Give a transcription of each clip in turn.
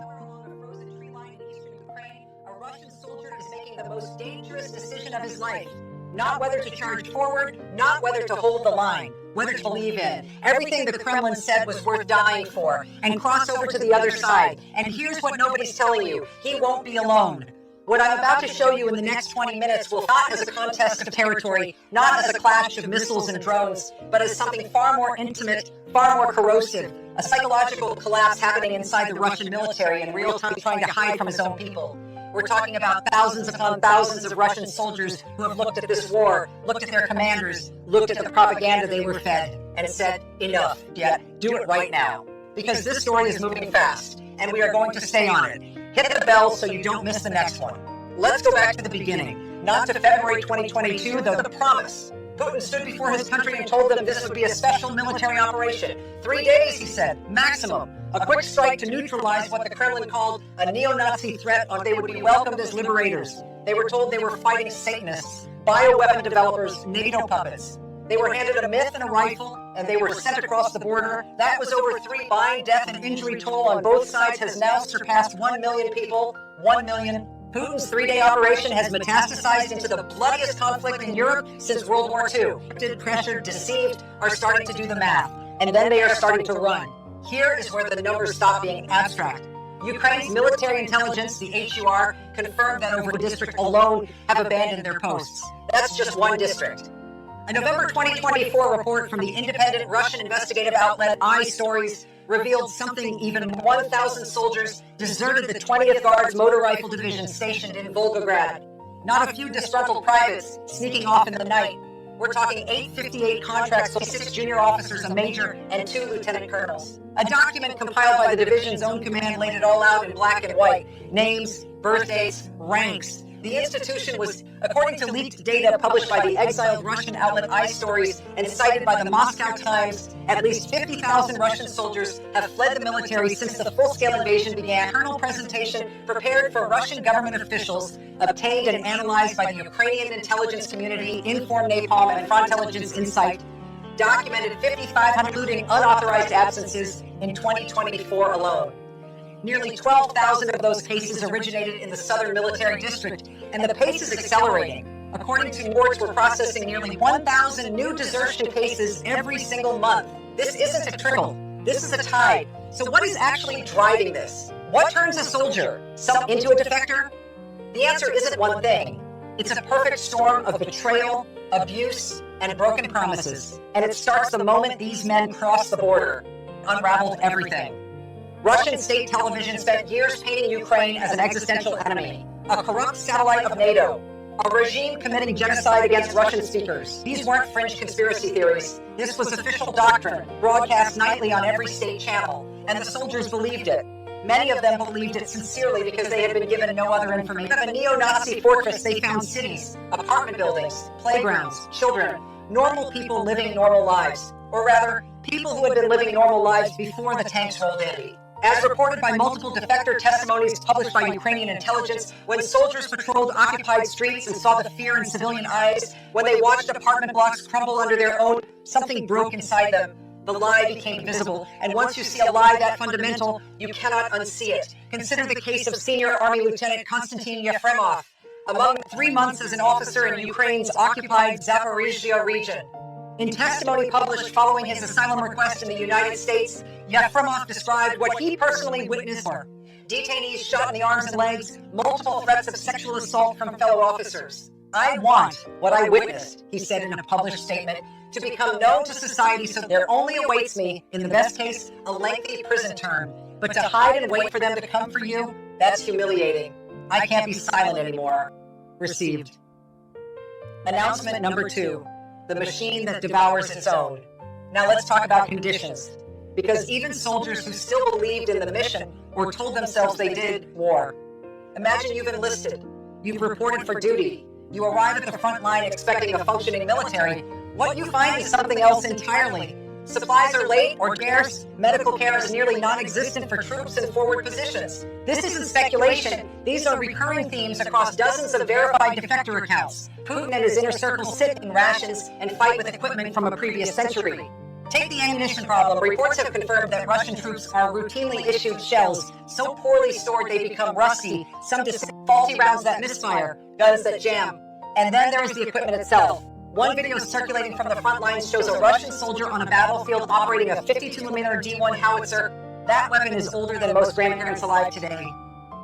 somewhere along a frozen tree line in eastern Ukraine, a Russian soldier is making the most dangerous decision of his life. Not whether to charge forward, not whether to hold the line, whether to believe in. Everything the Kremlin said was worth dying for, and cross over to the other side. And here's what nobody's telling you: he won't be alone. What I'm about to show you in the next 20 minutes will not as a contest of territory, not as a clash of missiles and drones, but as something far more intimate, far more corrosive, a psychological collapse happening inside the Russian military in real time, trying to hide from his own people. We're talking about thousands upon thousands of Russian soldiers who have looked at this war, looked at their commanders, looked at the propaganda they were fed, and said, enough, yet do it right now. Because this story is moving fast, and we are going to stay on it. Hit the bell so you don't miss the next one. Let's go back to the beginning, not to February 2022, though the promise. Putin stood before his country and told them this would be a special military operation. 3 days, he said, maximum. A quick strike to neutralize what the Kremlin called a neo-Nazi threat, or they would be welcomed as liberators. They were told they were fighting Satanists, bioweapon developers, NATO puppets. They were handed a myth and a rifle, and they were sent across the border. That was over 3 combined death and injury toll on both sides has now surpassed 1 million people. 1 million. Putin's 3-day operation has metastasized into the bloodiest conflict in Europe since World War II. Pressured, deceived, are starting to do the math, and then they are starting to run. Here is where the numbers stop being abstract. Ukraine's military intelligence, the HUR, confirmed that over a district alone have abandoned their posts. That's just one district. A November 2024 report from the independent Russian investigative outlet iStories revealed something even 1,000 soldiers deserted the 20th Guards Motor Rifle Division stationed in Volgograd. Not a few disgruntled privates sneaking off in the night. We're talking 858 contracts, 6 junior officers, a major, and 2 lieutenant colonels. A document compiled by the division's own command laid it all out in black and white. Names, birthdays, ranks. The institution was, according to leaked data published by the exiled Russian outlet iStories and cited by the Moscow Times, at least 50,000 Russian soldiers have fled the military since the full-scale invasion began. Colonel presentation prepared for Russian government officials, obtained and analyzed by the Ukrainian intelligence community, Inform Napalm, and Frontelligence Insight, documented 5,500, including unauthorized absences in 2024 alone. Nearly 12,000 of those cases originated in the Southern Military District, and the pace is accelerating. According to reports, we're processing nearly 1,000 new desertion cases every single month. This isn't a trickle. This is a tide. So what is actually driving this? What turns a soldier into a defector? The answer isn't one thing. It's a perfect storm of betrayal, abuse, and broken promises. And it starts the moment these men cross the border, unraveled everything. Russian state television spent years painting Ukraine as an existential enemy, a corrupt satellite of NATO, a regime committing genocide against Russian speakers. These weren't fringe conspiracy theories. This was official doctrine, broadcast nightly on every state channel, and the soldiers believed it. Many of them believed it sincerely because they had been given no other information. Of a neo-Nazi fortress, they found cities, apartment buildings, playgrounds, children, normal people living normal lives, or rather, people who had been living normal lives before the tanks rolled in. As reported by multiple defector testimonies published by Ukrainian intelligence, when soldiers patrolled occupied streets and saw the fear in civilian eyes, when they watched apartment blocks crumble under their own, something broke inside them. The lie became visible, and once you see a lie that fundamental, you cannot unsee it. Consider the case of Senior Army Lieutenant Konstantin Yefremov, among 3 months as an officer in Ukraine's occupied Zaporizhzhia region. In testimony published following his asylum request in the United States, Yefremov described what he personally witnessed. Detainees shot in the arms and legs, multiple threats of sexual assault from fellow officers. I want what I witnessed, he said in a published statement, to become known to society so there only awaits me, in the best case, a lengthy prison term. But to hide and wait for them to come for you, that's humiliating. I can't be silent anymore. Received. Announcement number 2. The machine that devours its own. Now let's talk about conditions. Because even soldiers who still believed in the mission or told themselves they did war. Imagine you've enlisted. You've reported for duty. You arrive at the front line expecting a functioning military. What you find is something else entirely. Supplies are late or scarce. Medical care is nearly non-existent for troops in forward positions. This isn't speculation. These are recurring themes across dozens of verified defector accounts. Putin and his inner circle sit in rations and fight with equipment from a previous century. Take the ammunition problem. Reports have confirmed that Russian troops are routinely issued shells so poorly stored they become rusty, some faulty rounds that misfire, guns that jam. And then there is the equipment itself. One video circulating from the front lines shows a Russian soldier on a battlefield operating a 52mm D1 howitzer. That weapon is older than most grandparents alive today.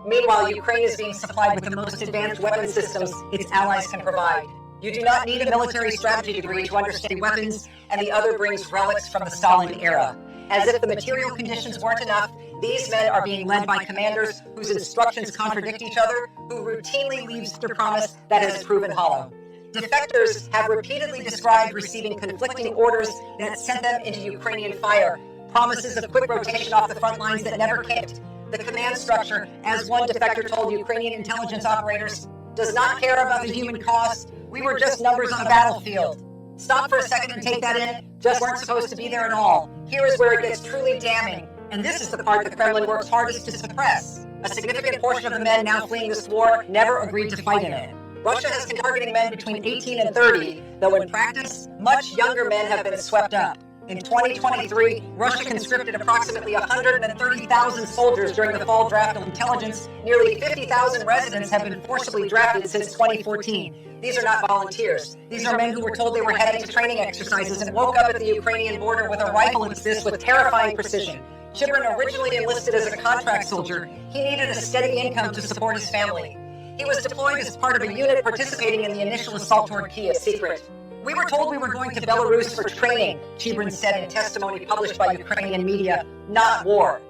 Meanwhile, Ukraine is being supplied with the most advanced weapon systems its allies can provide. You do not need a military strategy degree to understand weapons, and the other brings relics from the Stalin era. As if the material conditions weren't enough, these men are being led by commanders whose instructions contradict each other, who routinely leave their promise that has proven hollow. Defectors have repeatedly described receiving conflicting orders that sent them into Ukrainian fire, promises of quick rotation off the front lines that never came. The command structure, as one defector told Ukrainian intelligence operators, does not care about the human cost. We were just numbers on a battlefield. Stop for a second and take that in. Just weren't supposed to be there at all. Here is where it gets truly damning. And this is the part the Kremlin works hardest to suppress. A significant portion of the men now fleeing this war never agreed to fight in it. Russia has been targeting men between 18 and 30, though in practice, much younger men have been swept up. In 2023, Russia conscripted approximately 130,000 soldiers during the fall draft of intelligence. Nearly 50,000 residents have been forcibly drafted since 2014. These are not volunteers. These are men who were told they were heading to training exercises and woke up at the Ukrainian border with a rifle in fist with terrifying precision. Chibrin originally enlisted as a contract soldier. He needed a steady income to support his family. He was deployed as part of a unit participating in the initial assault toward Kiev, secret. We were told we were going to Belarus for training, Chibrin said in testimony published by Ukrainian media, not war.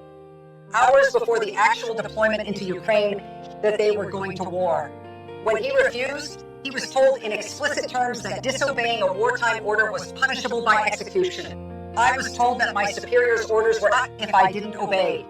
Hours before the actual deployment into Ukraine, that they were going to war. When he refused, he was told in explicit terms that disobeying a wartime order was punishable by execution. I was told that my superior's orders were not if I didn't obey.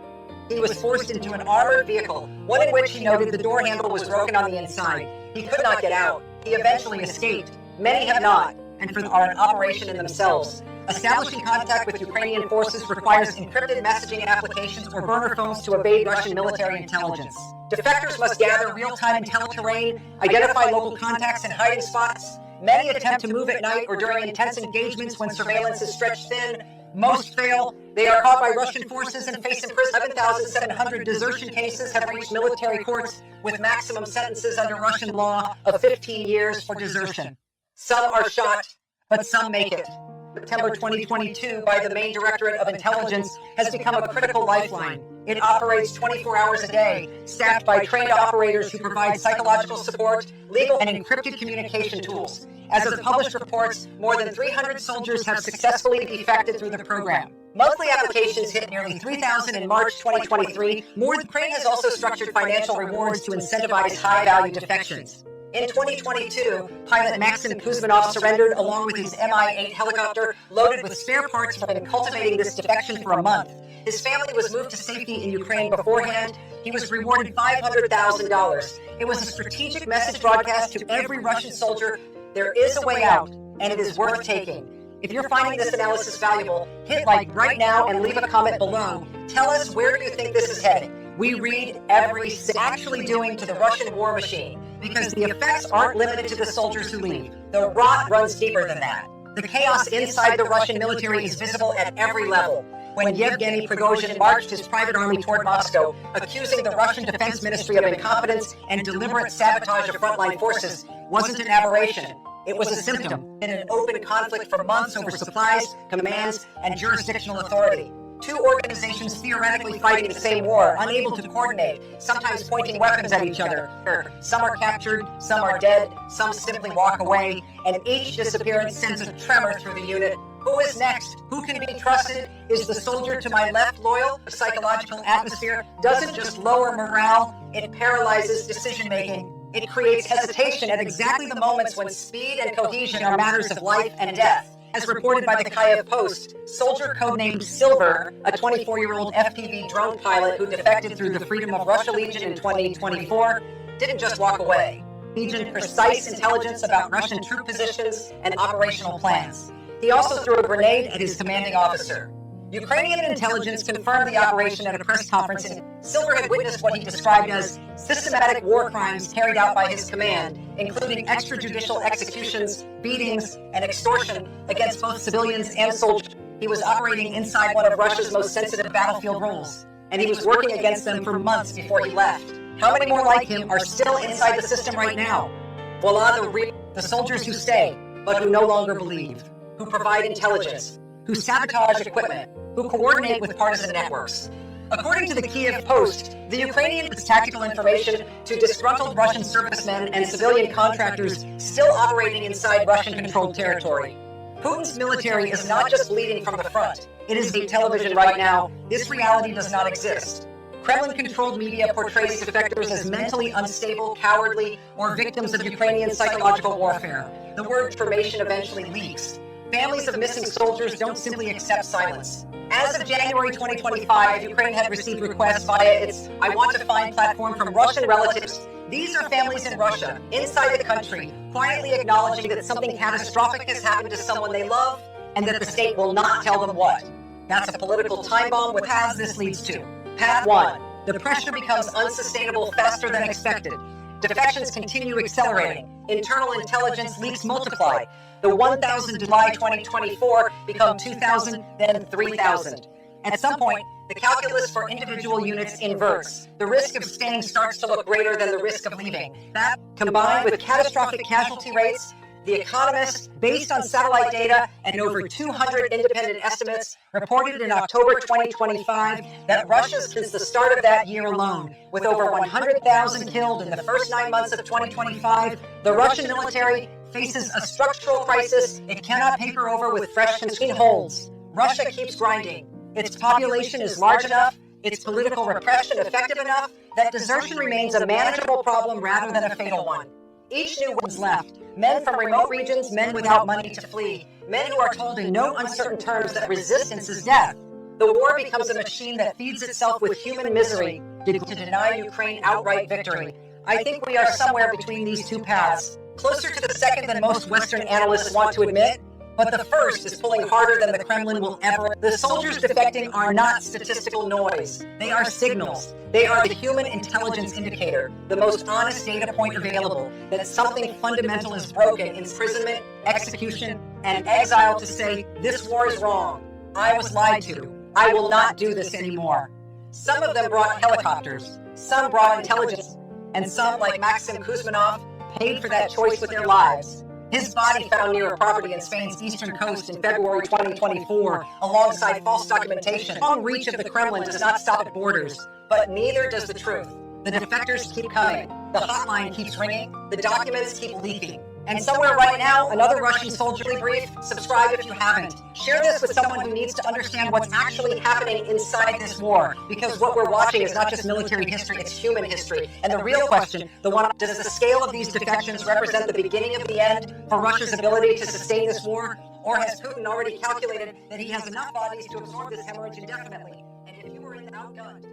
He was forced into an armored vehicle, one in which he noted the door handle was broken on the inside. He could not get out. He eventually escaped. Many have not, and are in operation in themselves. Establishing contact with Ukrainian forces requires encrypted messaging applications or burner phones to evade Russian military intelligence. Defectors must gather real-time intel terrain, identify local contacts and hiding spots. Many attempt to move at night or during intense engagements when surveillance is stretched thin. Most fail. They are caught by Russian forces and face imprisonment. 7,700 desertion cases have reached military courts with maximum sentences under Russian law of 15 years for desertion. Some are shot, but some make it. September 2022, by the main Directorate of Intelligence, has become a critical lifeline. It operates 24 hours a day, staffed by trained operators who provide psychological support, legal and encrypted communication tools. As of published reports, more than 300 soldiers have successfully defected through the program. Monthly applications hit nearly 3,000 in March 2023. Ukraine has also structured financial rewards to incentivize high-value defections. In 2022, pilot Maxim Kuzmanov surrendered along with his Mi-8 helicopter loaded with spare parts from cultivating this defection for a month. His family was moved to safety in Ukraine beforehand. He was rewarded $500,000. It was a strategic message broadcast to every Russian soldier. There is a way out, and it is worth taking. If you're finding this analysis valuable, hit like right now and leave a comment below. Tell us, where do you think this is heading? We read every actually doing to the Russian war machine, because the effects aren't limited to the soldiers who leave. The rot runs deeper than that. The chaos inside the Russian military is visible at every level. When Yevgeny Prigozhin marched his private army toward Moscow, accusing the Russian Defense Ministry of incompetence and deliberate sabotage of frontline forces, wasn't an aberration. It was a symptom in an open conflict for months over supplies, commands, and jurisdictional authority. Two organizations theoretically fighting the same war, unable to coordinate, sometimes pointing weapons at each other. Some are captured, some are dead, some simply walk away, and each disappearance sends a tremor through the unit. Who is next? Who can be trusted? Is the soldier to my left loyal? The psychological atmosphere doesn't just lower morale, it paralyzes decision-making. It creates hesitation at exactly the moments when speed and cohesion are matters of life and death. As reported by the Kyiv Post, soldier codenamed Silver, a 24-year-old FPV drone pilot who defected through the Freedom of Russia Legion in 2024, didn't just walk away. Legion precise intelligence about Russian troop positions and operational plans. He also threw a grenade at his commanding officer. Ukrainian intelligence confirmed the operation at a press conference, and Silver had witnessed what he described as systematic war crimes carried out by his command, including extrajudicial executions, beatings, and extortion against both civilians and soldiers. He was operating inside one of Russia's most sensitive battlefield roles, and he was working against them for months before he left. How many more like him are still inside the system right now? Voila, the soldiers who stay, but who no longer believe, who provide intelligence, who sabotage equipment, who coordinate with partisan networks. According to the Kiev Post, the Ukrainian gets tactical information to disgruntled Russian servicemen and civilian contractors still operating inside Russian-controlled territory. Putin's military is not just bleeding from the front. It is on television right now. This reality does not exist. Kremlin-controlled media portrays defectors as mentally unstable, cowardly, or victims of Ukrainian psychological warfare. The word information eventually leaks. Families of missing soldiers don't simply accept silence. As of January 2025, Ukraine had received requests via its I Want to Find platform from Russian relatives. These are families in Russia, inside the country, quietly acknowledging that something catastrophic has happened to someone they love, and that the state will not tell them what. That's a political time bomb with paths this leads to. Path 1. The pressure becomes unsustainable faster than expected. Defections continue accelerating. Internal intelligence leaks multiply. The 1,000 July 2024 become 2,000, then 3,000. At some point, the calculus for individual units inverts. The risk of staying starts to look greater than the risk of leaving. That, combined with catastrophic casualty rates, The Economist, based on satellite data and over 200 independent estimates, reported in October 2025 that Russia, since the start of that year alone, with over 100,000 killed in the first 9 months of 2025, the Russian military faces a structural crisis it cannot paper over with fresh constraint holds. Russia keeps grinding. Its population is large enough, its political repression effective enough, that desertion remains a manageable problem rather than a fatal one. Each new one's left. Men from remote regions, men without money to flee, men who are told in no uncertain terms that resistance is death. The war becomes a machine that feeds itself with human misery to deny Ukraine outright victory. I think we are somewhere between these two paths, closer to the second than most Western analysts want to admit, but the first is pulling harder than the Kremlin will ever. The soldiers defecting are not statistical noise. They are signals. They are the human intelligence indicator, the most honest data point available, that something fundamental is broken: imprisonment, execution, and exile to say, this war is wrong. I was lied to. I will not do this anymore. Some of them brought helicopters. Some brought intelligence. And some, like Maxim Kuzmanov, paid for that choice with their lives. His body found near a property in Spain's eastern coast in February 2024, alongside false documentation. The long reach of the Kremlin does not stop at borders, but neither does the truth. The defectors keep coming. The hotline keeps ringing. The documents keep leaking. And somewhere right now, another Russian soldierly brief. Subscribe if you haven't. Share this with someone who needs to understand what's actually happening inside this war. Because what we're watching is not just military history, it's human history. And the real question, the one, does the scale of these defections represent the beginning of the end for Russia's ability to sustain this war? Or has Putin already calculated that he has enough bodies to absorb this hemorrhage indefinitely? And if you were outgunned...